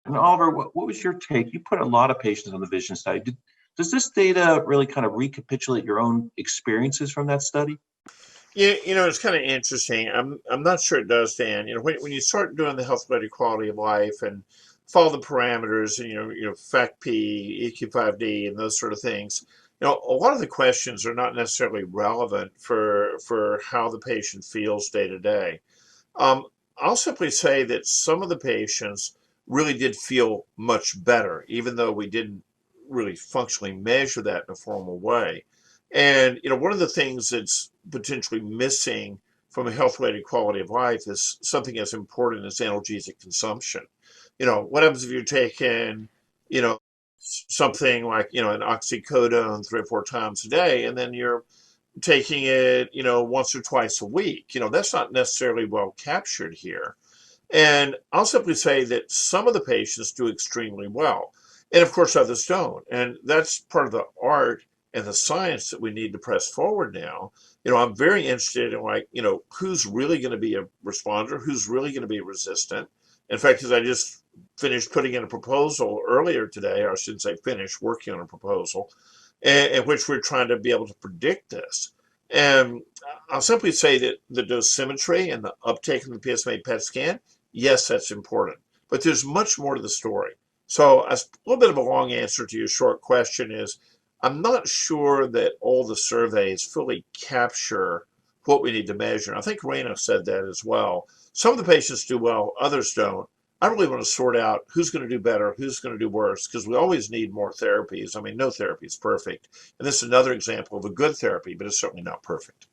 And Oliver, what was your take? You put a lot of patients on the vision study. Does this data really kind of recapitulate your own experiences from that study? Yeah, it's kind of interesting. I'm not sure it does, Dan. When you start doing the health-related quality of life and follow the parameters, and FACT-P, EQ5D, and those sort of things, a lot of the questions are not necessarily relevant for how the patient feels day to day. I'll simply say that some of the patients really did feel much better, even though we didn't really functionally measure that in a formal way. And one of the things that's potentially missing from a health-related quality of life is something as important as analgesic consumption. What happens if you're taking, something like, an oxycodone 3 or 4 times a day, and then you're taking it, once or twice a week? That's not necessarily well captured here. And I'll simply say that some of the patients do extremely well. And of course, others don't. And that's part of the art and the science that we need to press forward now. I'm very interested in, like, who's really going to be a responder, who's really going to be resistant. In fact, as I just finished putting in a proposal earlier today, or I shouldn't say finished, working on a proposal, in which we're trying to be able to predict this. And I'll simply say that the dosimetry and the uptake of the PSMA PET scan, yes, that's important. But there's much more to the story. So a little bit of a long answer to your short question is, I'm not sure that all the surveys fully capture what we need to measure. And I think Raina said that as well. Some of the patients do well, others don't. I really want to sort out who's going to do better, who's going to do worse, because we always need more therapies. I mean, no therapy is perfect. And this is another example of a good therapy, but it's certainly not perfect.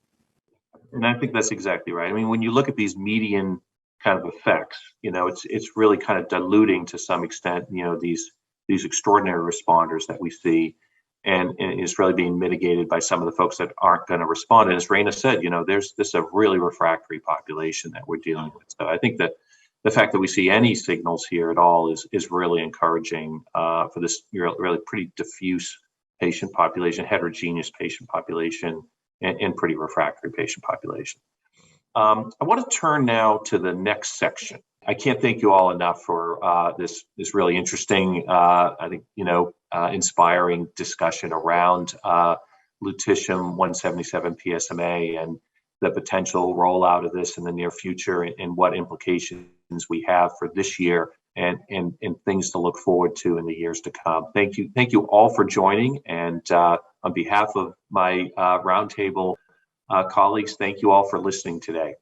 And I think that's exactly right. I mean, when you look at these median kind of effects, it's really kind of diluting to some extent, these extraordinary responders that we see, and it's really being mitigated by some of the folks that aren't going to respond. And as Raina said, there's this a really refractory population that we're dealing with. So I think that the fact that we see any signals here at all is really encouraging for this really pretty diffuse patient population, heterogeneous patient population, and pretty refractory patient population. I want to turn now to the next section. I can't thank you all enough for this really interesting, I think, inspiring discussion around Lutetium-177 PSMA and the potential rollout of this in the near future, and what implications we have for this year and things to look forward to in the years to come. Thank you all for joining, and on behalf of my roundtable colleagues, thank you all for listening today.